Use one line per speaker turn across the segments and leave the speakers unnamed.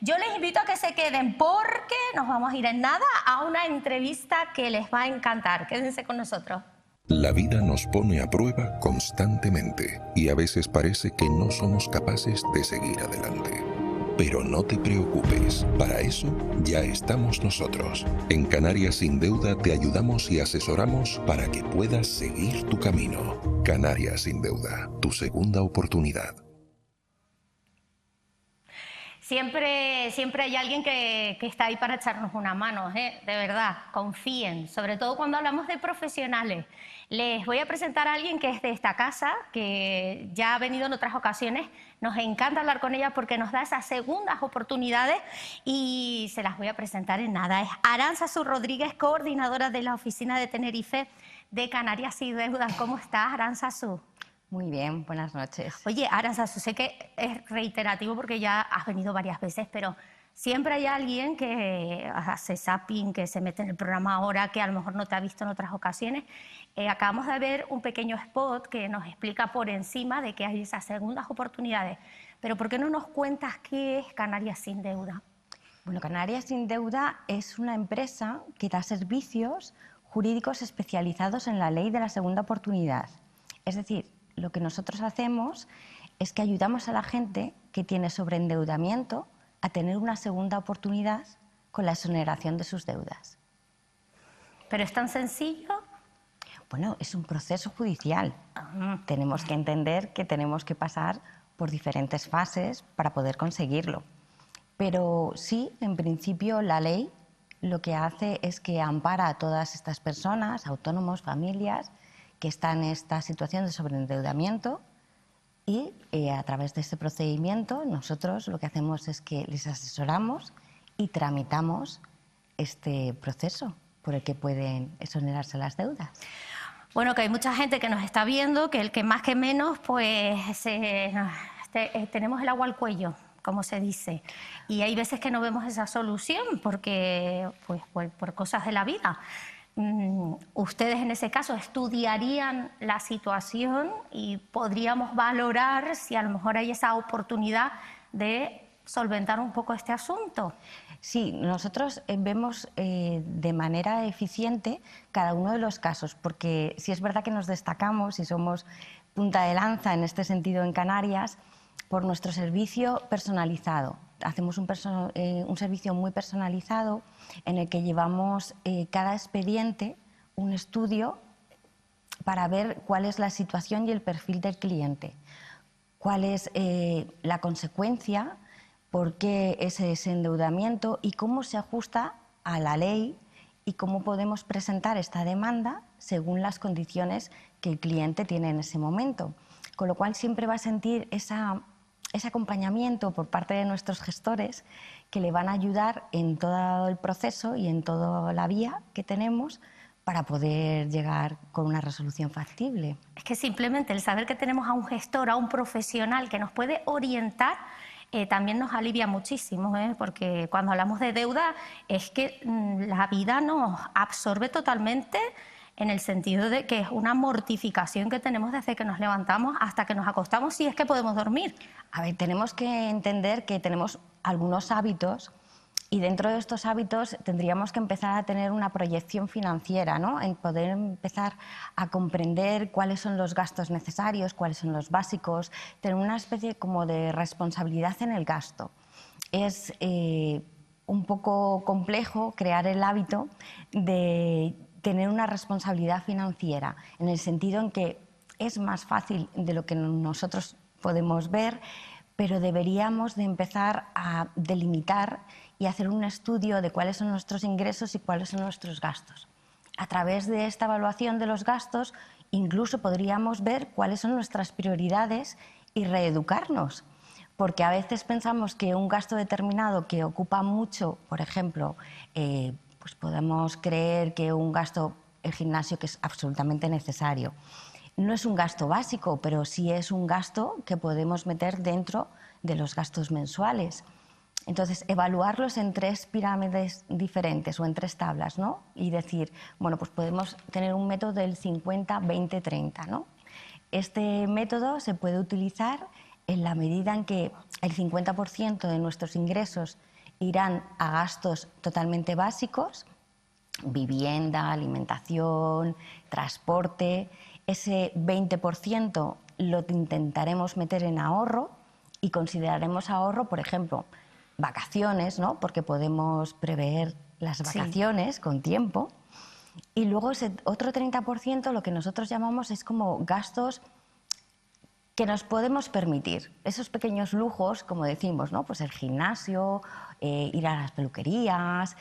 Yo les invito a que se queden porque nos vamos a ir en nada a una entrevista que les va a encantar. Quédense con nosotros.
La vida nos pone a prueba constantemente y a veces parece que no somos capaces de seguir adelante. Pero no te preocupes, para eso ya estamos nosotros. En Canarias Sin Deuda te ayudamos y asesoramos para que puedas seguir tu camino. Canarias Sin Deuda, tu segunda oportunidad.
Siempre hay alguien que está ahí para echarnos una mano, de verdad, confíen, sobre todo cuando hablamos de profesionales. Les voy a presentar a alguien que es de esta casa, que ya ha venido en otras ocasiones. Nos encanta hablar con ella porque nos da esas segundas oportunidades y se las voy a presentar en nada. Es Aránzazu Rodríguez, coordinadora de la oficina de Tenerife de Canarias Sin Deuda. ¿Cómo estás, Aránzazu?
Muy bien, buenas noches.
Oye, Aránzazu, sé que es reiterativo porque ya has venido varias veces, pero siempre hay alguien que hace zapping, que se mete en el programa ahora, que a lo mejor no te ha visto en otras ocasiones. Acabamos de ver un pequeño spot que nos explica por encima de que hay esas segundas oportunidades. Pero ¿por qué no nos cuentas qué es Canarias Sin Deuda?
Bueno, Canarias Sin Deuda es una empresa que da servicios jurídicos especializados en la ley de la segunda oportunidad. Es decir, lo que nosotros hacemos es que ayudamos a la gente que tiene sobreendeudamiento a tener una segunda oportunidad con la exoneración de sus deudas.
¿Pero es tan sencillo?
Bueno, es un proceso judicial. Tenemos que entender que tenemos que pasar por diferentes fases para poder conseguirlo. Pero sí, en principio, la ley lo que hace es que ampara a todas estas personas, autónomos, familias, que están en esta situación de sobreendeudamiento y a través de este procedimiento nosotros lo que hacemos es que les asesoramos y tramitamos este proceso por el que pueden exonerarse las deudas.
Bueno, que hay mucha gente que nos está viendo, que el que más que menos, pues tenemos el agua al cuello, como se dice. Y hay veces que no vemos esa solución porque, pues, por cosas de la vida. Ustedes en ese caso estudiarían la situación y podríamos valorar si a lo mejor hay esa oportunidad de solventar un poco este asunto.
Sí, nosotros vemos de manera eficiente cada uno de los casos, porque sí es verdad que nos destacamos y somos punta de lanza en este sentido en Canarias por nuestro servicio personalizado. Hacemos un servicio muy personalizado en el que llevamos cada expediente un estudio para ver cuál es la situación y el perfil del cliente, cuál es la consecuencia, por qué ese endeudamiento y cómo se ajusta a la ley y cómo podemos presentar esta demanda según las condiciones que el cliente tiene en ese momento. Con lo cual siempre va a sentir ese acompañamiento por parte de nuestros gestores que le van a ayudar en todo el proceso y en toda la vía que tenemos para poder llegar con una resolución factible.
Es que simplemente el saber que tenemos a un gestor, a un profesional que nos puede orientar, también nos alivia muchísimo, porque cuando hablamos de deuda es que la vida nos absorbe totalmente, en el sentido de que es una mortificación que tenemos desde que nos levantamos hasta que nos acostamos, si es que podemos dormir.
A ver, tenemos que entender que tenemos algunos hábitos y dentro de estos hábitos tendríamos que empezar a tener una proyección financiera, ¿no? En poder empezar a comprender cuáles son los gastos necesarios, cuáles son los básicos, tener una especie como de responsabilidad en el gasto. Es un poco complejo crear el hábito de tener una responsabilidad financiera, en el sentido en que es más fácil de lo que nosotros podemos ver, pero deberíamos de empezar a delimitar y hacer un estudio de cuáles son nuestros ingresos y cuáles son nuestros gastos. A través de esta evaluación de los gastos, incluso podríamos ver cuáles son nuestras prioridades y reeducarnos, porque a veces pensamos que un gasto determinado que ocupa mucho, por ejemplo, pues podemos creer que un gasto, el gimnasio, que es absolutamente necesario, no es un gasto básico, pero sí es un gasto que podemos meter dentro de los gastos mensuales. Entonces, evaluarlos en 3 pirámides diferentes o en 3 tablas, ¿no? Y decir, bueno, pues podemos tener un método del 50-20-30, ¿no? Este método se puede utilizar en la medida en que el 50% de nuestros ingresos irán a gastos totalmente básicos, vivienda, alimentación, transporte. Ese 20% lo intentaremos meter en ahorro y consideraremos ahorro, por ejemplo, vacaciones, ¿no? Porque podemos prever las vacaciones con tiempo. Y luego ese otro 30% lo que nosotros llamamos es como gastos que nos podemos permitir. Esos pequeños lujos, como decimos, ¿no? Pues el gimnasio, ir a las peluquerías,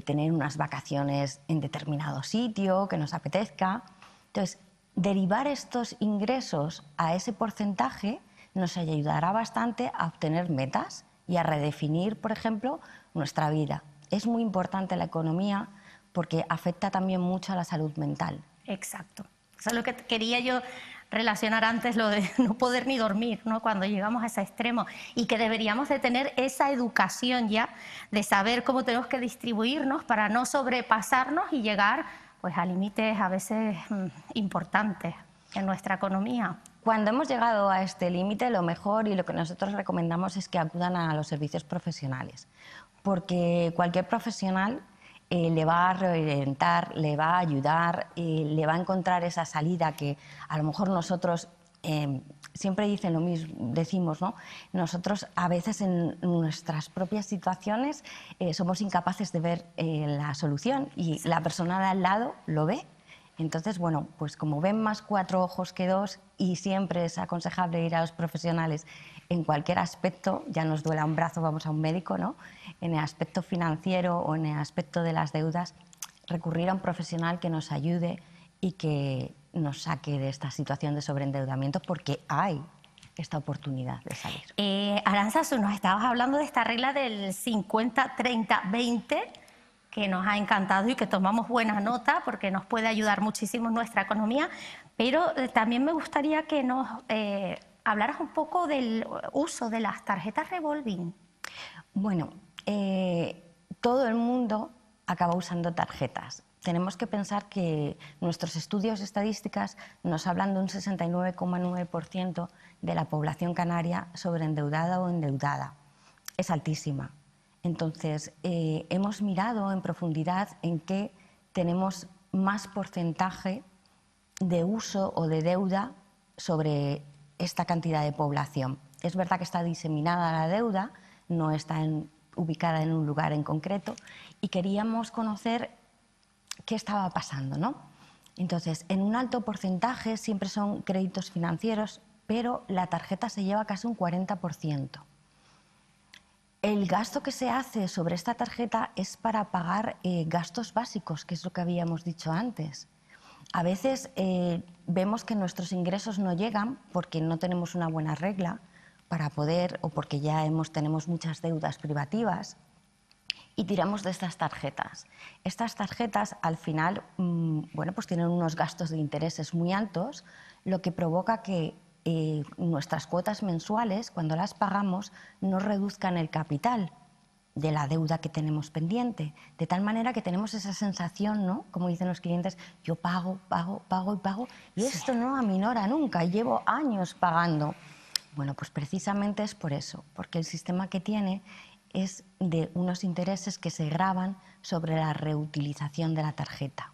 tener unas vacaciones en determinado sitio que nos apetezca. Entonces, derivar estos ingresos a ese porcentaje nos ayudará bastante a obtener metas y a redefinir, por ejemplo, nuestra vida. Es muy importante la economía porque afecta también mucho a la salud mental.
Exacto. Eso es lo que quería yo relacionar antes, lo de no poder ni dormir, ¿no? Cuando llegamos a ese extremo, y que deberíamos de tener esa educación ya de saber cómo tenemos que distribuirnos para no sobrepasarnos y llegar pues a límites a veces importantes en nuestra economía.
Cuando hemos llegado a este límite, lo mejor y lo que nosotros recomendamos es que acudan a los servicios profesionales, porque cualquier profesional le va a reorientar, le va a ayudar, le va a encontrar esa salida que a lo mejor nosotros siempre dicen lo mismo, decimos, ¿no? Nosotros a veces en nuestras propias situaciones somos incapaces de ver la solución y la persona de al lado lo ve. Entonces, bueno, pues como ven más 4 ojos que 2 y siempre es aconsejable ir a los profesionales en cualquier aspecto, ya nos duela un brazo, vamos a un médico, ¿no? En el aspecto financiero o en el aspecto de las deudas, recurrir a un profesional que nos ayude y que nos saque de esta situación de sobreendeudamiento, porque hay esta oportunidad de salir.
Arantzazu, nos estabas hablando de esta regla del 50-30-20, que nos ha encantado y que tomamos buena nota porque nos puede ayudar muchísimo en nuestra economía, pero también me gustaría que nos hablaras un poco del uso de las tarjetas revolving.
Bueno, todo el mundo acaba usando tarjetas. Tenemos que pensar que nuestros estudios estadísticas nos hablan de un 69,9% de la población canaria sobreendeudada o endeudada. Es altísima. Entonces, hemos mirado en profundidad en qué tenemos más porcentaje de uso o de deuda sobre esta cantidad de población. Es verdad que está diseminada la deuda, no está ubicada en un lugar en concreto, y queríamos conocer qué estaba pasando, ¿no? Entonces, en un alto porcentaje siempre son créditos financieros, pero la tarjeta se lleva casi un 40%. El gasto que se hace sobre esta tarjeta es para pagar gastos básicos, que es lo que habíamos dicho antes. A veces vemos que nuestros ingresos no llegan porque no tenemos una buena regla para poder, o porque ya tenemos muchas deudas privativas, y tiramos de estas tarjetas. Estas tarjetas al final bueno, pues tienen unos gastos de intereses muy altos, lo que provoca que nuestras cuotas mensuales, cuando las pagamos, no reduzcan el capital de la deuda que tenemos pendiente, de tal manera que tenemos esa sensación, ¿no? Como dicen los clientes, yo pago, pago, pago y pago, y esto no aminora nunca, llevo años pagando. Bueno, pues precisamente es por eso, porque el sistema que tiene es de unos intereses que se gravan sobre la reutilización de la tarjeta.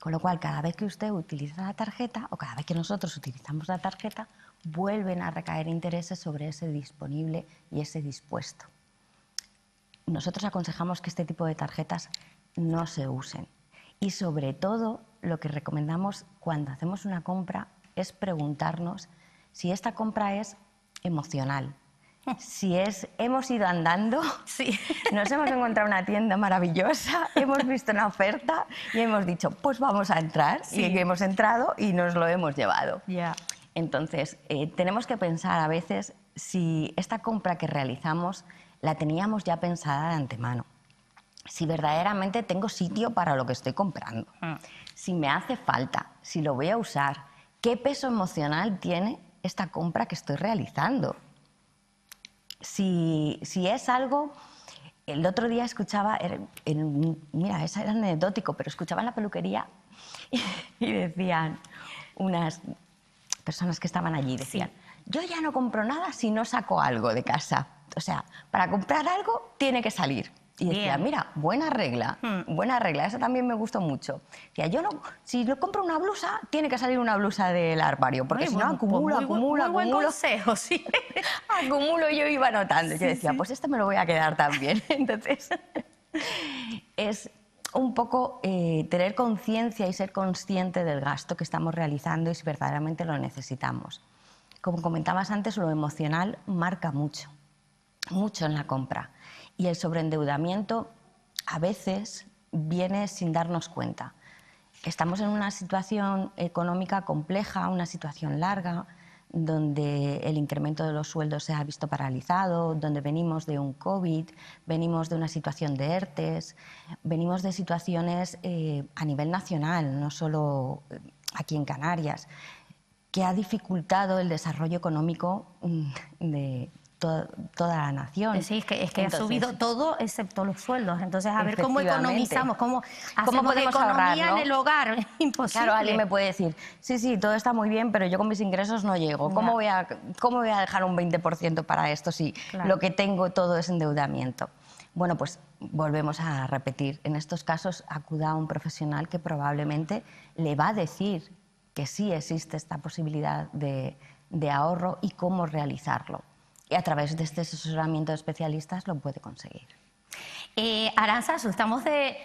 Con lo cual, cada vez que usted utiliza la tarjeta, o cada vez que nosotros utilizamos la tarjeta, vuelven a recaer intereses sobre ese disponible y ese dispuesto. Nosotros aconsejamos que este tipo de tarjetas no se usen. Y sobre todo, lo que recomendamos cuando hacemos una compra es preguntarnos si esta compra es emocional. Si hemos ido andando,
Sí.
nos hemos encontrado una tienda maravillosa, hemos visto una oferta y hemos dicho, pues vamos a entrar.
Sí.
Y hemos entrado y nos lo hemos llevado.
Ya.
Entonces, tenemos que pensar a veces si esta compra que realizamos la teníamos ya pensada de antemano. Si verdaderamente tengo sitio para lo que estoy comprando. Si me hace falta, si lo voy a usar, qué peso emocional tiene esta compra que estoy realizando. Si es algo... El otro día escuchaba, mira, eso era anecdótico, pero escuchaba en la peluquería y decían unas personas que estaban allí, decían, yo ya no compro nada si no saco algo de casa. O sea, para comprar algo tiene que salir. Y decía,
Bien.
mira, buena regla, esa también me gustó mucho. Decía, yo no, si yo compro una blusa, tiene que salir una blusa del armario, porque
Ay,
si no
bueno, pues
acumulo,
muy buen
acumulo,
consejo, sí.
acumulo, yo iba anotando. Yo
Sí,
decía,
sí.
pues este me lo voy a quedar también. Entonces, es un poco tener conciencia y ser consciente del gasto que estamos realizando y si verdaderamente lo necesitamos. Como comentabas antes, lo emocional marca mucho, mucho en la compra. Y el sobreendeudamiento a veces viene sin darnos cuenta. Estamos en una situación económica compleja, una situación larga, donde el incremento de los sueldos se ha visto paralizado, donde venimos de un COVID, venimos de una situación de ERTES, venimos de situaciones a nivel nacional, no solo aquí en Canarias, que ha dificultado el desarrollo económico de toda la nación.
Sí, es que
Entonces,
ha subido todo excepto los sueldos. Entonces, a ver cómo
efectivamente.
economizamos, cómo
¿Cómo
hacemos
podemos
economía
ahorrar, no?
en el hogar. Imposible.
Claro, alguien me puede decir, sí, sí, todo está muy bien, pero yo con mis ingresos no llego.
Ya.
¿Cómo voy a dejar un 20% para esto si
Claro.
lo que tengo todo es endeudamiento? Bueno, pues volvemos a repetir. En estos casos acuda a un profesional que probablemente le va a decir que sí existe esta posibilidad de ahorro y cómo realizarlo. Y a través de este asesoramiento de especialistas lo puede conseguir.
Arantzazu, estamos de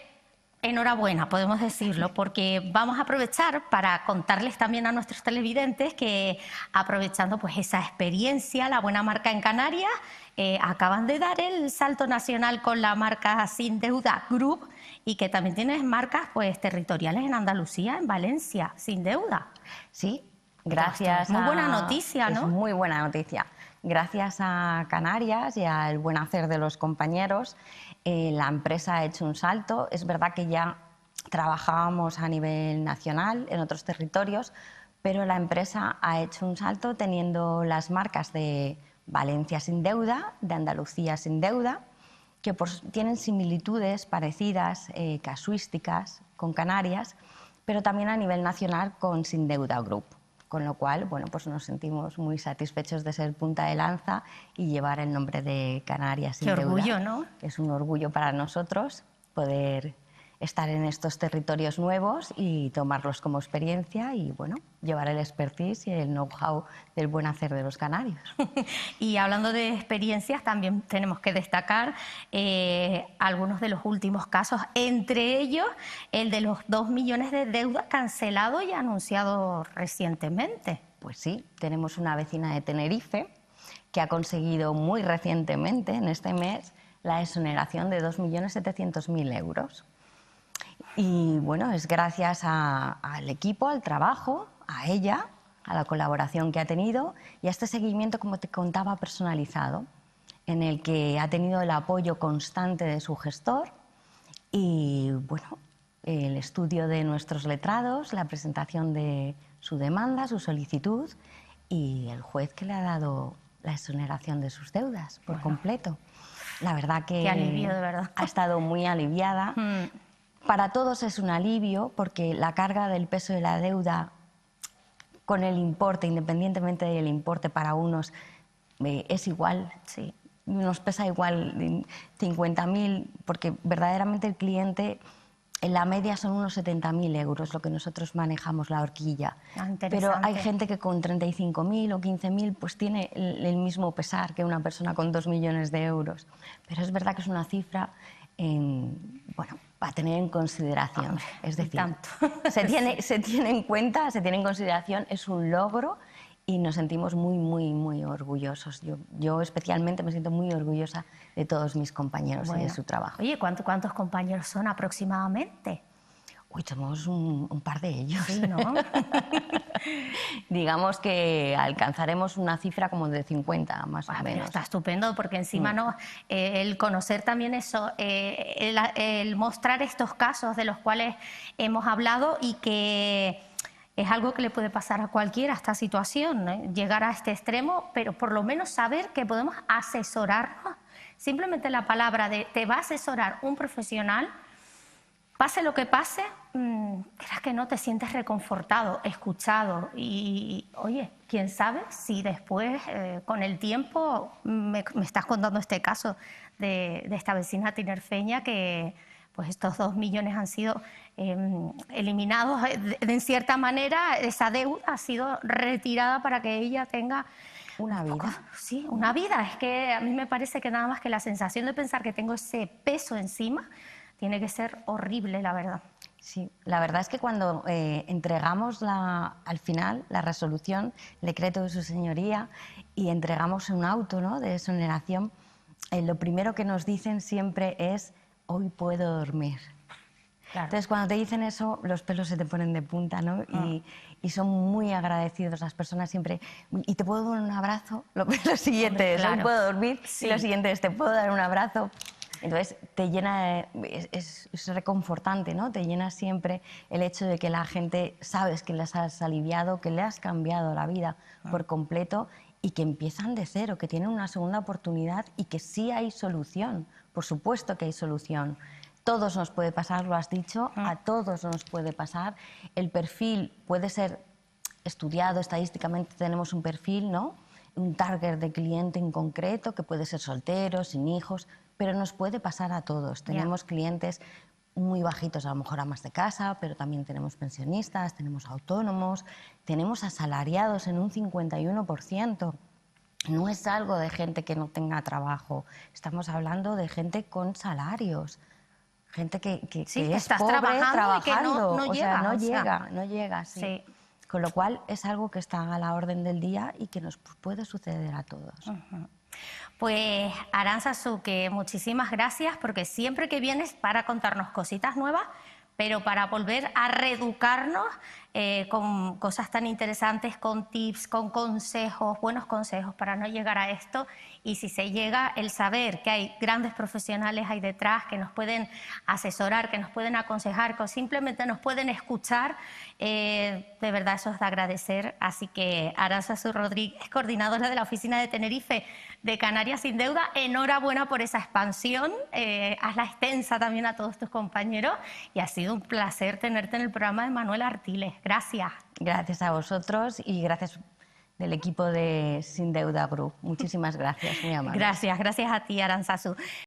enhorabuena, podemos decirlo, porque vamos a aprovechar para contarles también a nuestros televidentes que, aprovechando pues esa experiencia, la buena marca en Canarias, acaban de dar el salto nacional con la marca Sin Deuda Group y que también tienes marcas pues territoriales en Andalucía, en Valencia, Sin Deuda.
Sí, gracias.
Muy buena noticia, ¿no?
Es muy buena noticia. Gracias a Canarias y al buen hacer de los compañeros, la empresa ha hecho un salto. Es verdad que ya trabajábamos a nivel nacional en otros territorios, pero la empresa ha hecho un salto teniendo las marcas de Valencia Sin Deuda, de Andalucía Sin Deuda, que tienen similitudes parecidas, casuísticas con Canarias, pero también a nivel nacional con Sin Deuda Group. Con lo cual, bueno, pues nos sentimos muy satisfechos de ser punta de lanza y llevar el nombre de Canarias Sin Deuda.
Qué orgullo, ¿no?
Es un orgullo para nosotros poder estar en estos territorios nuevos y tomarlos como experiencia y, bueno, llevar el expertise y el know-how del buen hacer de los canarios.
Y hablando de experiencias, también tenemos que destacar algunos de los últimos casos, entre ellos el de los 2 millones de deuda cancelado y anunciado recientemente.
Pues sí, tenemos una vecina de Tenerife que ha conseguido muy recientemente, en este mes, la exoneración de 2.700.000 euros. Y bueno, es gracias al equipo, al trabajo, a ella, a la colaboración que ha tenido y a este seguimiento, como te contaba, personalizado, en el que ha tenido el apoyo constante de su gestor y bueno, el estudio de nuestros letrados, la presentación de su demanda, su solicitud y el juez que le ha dado la exoneración de sus deudas por completo. La verdad que
Qué alivio, de verdad.
ha estado muy aliviada. Para todos es un alivio porque la carga del peso de la deuda con el importe, independientemente del importe para unos, es igual.
Sí.
Nos pesa igual 50.000 porque verdaderamente el cliente, en la media son unos 70.000 euros lo que nosotros manejamos la horquilla. Pero hay gente que con 35.000 o 15.000 pues tiene el mismo pesar que una persona con 2 millones de euros. Pero es verdad que es una cifra, bueno, a tener en consideración. Es decir, se tiene en cuenta, se tiene en consideración, es un logro y nos sentimos muy, muy, muy orgullosos. Yo especialmente me siento muy orgullosa de todos mis compañeros y de su trabajo.
Oye, ¿cuántos compañeros son aproximadamente?
Uy, somos un par de ellos.
Sí, ¿no?
Digamos que alcanzaremos una cifra como de 50, más o menos.
Está estupendo, porque encima no, el conocer también eso, el mostrar estos casos de los cuales hemos hablado y que es algo que le puede pasar a cualquiera, esta situación, ¿eh? Llegar a este extremo, pero por lo menos saber que podemos asesorarnos. Simplemente la palabra de te va a asesorar un profesional pase lo que pase, creas que no, te sientes reconfortado, escuchado y, oye, quién sabe si después, con el tiempo, me estás contando este caso de esta vecina tinerfeña que pues estos 2 millones han sido eliminados, en cierta manera esa deuda ha sido retirada para que ella tenga
una vida.
Sí, una vida. Es que a mí me parece que nada más que la sensación de pensar que tengo ese peso encima tiene que ser horrible, la verdad.
Sí, la verdad es que cuando entregamos al final la resolución, el decreto de su señoría, y entregamos un auto, ¿no?, de exoneración, lo primero que nos dicen siempre es: hoy puedo dormir. Claro. Entonces, cuando te dicen eso, los pelos se te ponen de punta, ¿no? Y son muy agradecidos las personas siempre. ¿Y te puedo dar un abrazo? Lo siguiente es: hoy puedo dormir. Sí. Y lo siguiente es: te puedo dar un abrazo. Entonces, te llena, es reconfortante, ¿no? Te llena siempre el hecho de que la gente sabes que les has aliviado, que le has cambiado la vida por completo y que empiezan de cero, que tienen una segunda oportunidad y que sí hay solución. Por supuesto que hay solución. Todos nos puede pasar, lo has dicho, a todos nos puede pasar. El perfil puede ser estudiado, estadísticamente tenemos un perfil, ¿no?, un target de cliente en concreto, que puede ser soltero, sin hijos, pero nos puede pasar a todos. Tenemos clientes muy bajitos, a lo mejor amas de casa, pero también tenemos pensionistas, tenemos autónomos, tenemos asalariados en un 51%. No es algo de gente que no tenga trabajo, estamos hablando de gente con salarios, gente que es pobre trabajando y que no llega. Sí. Sí. Con lo cual es algo que está a la orden del día y que nos puede suceder a todos.
Pues Arantzazu, que muchísimas gracias, porque siempre que vienes para contarnos cositas nuevas, pero para volver a reeducarnos con cosas tan interesantes, con tips, con consejos, buenos consejos para no llegar a esto. Y si se llega, el saber que hay grandes profesionales ahí detrás que nos pueden asesorar, que nos pueden aconsejar, que simplemente nos pueden escuchar, de verdad eso es de agradecer. Así que Arantzazu Rodríguez, coordinadora de la Oficina de Tenerife de Canarias Sin Deuda, enhorabuena por esa expansión, hazla extensa también a todos tus compañeros y ha sido un placer tenerte en el programa de Manuel Artiles. Gracias.
Gracias a vosotros y gracias del equipo de Sin Deuda Group. Muchísimas gracias, muy amable.
Gracias a ti, Arantzazu.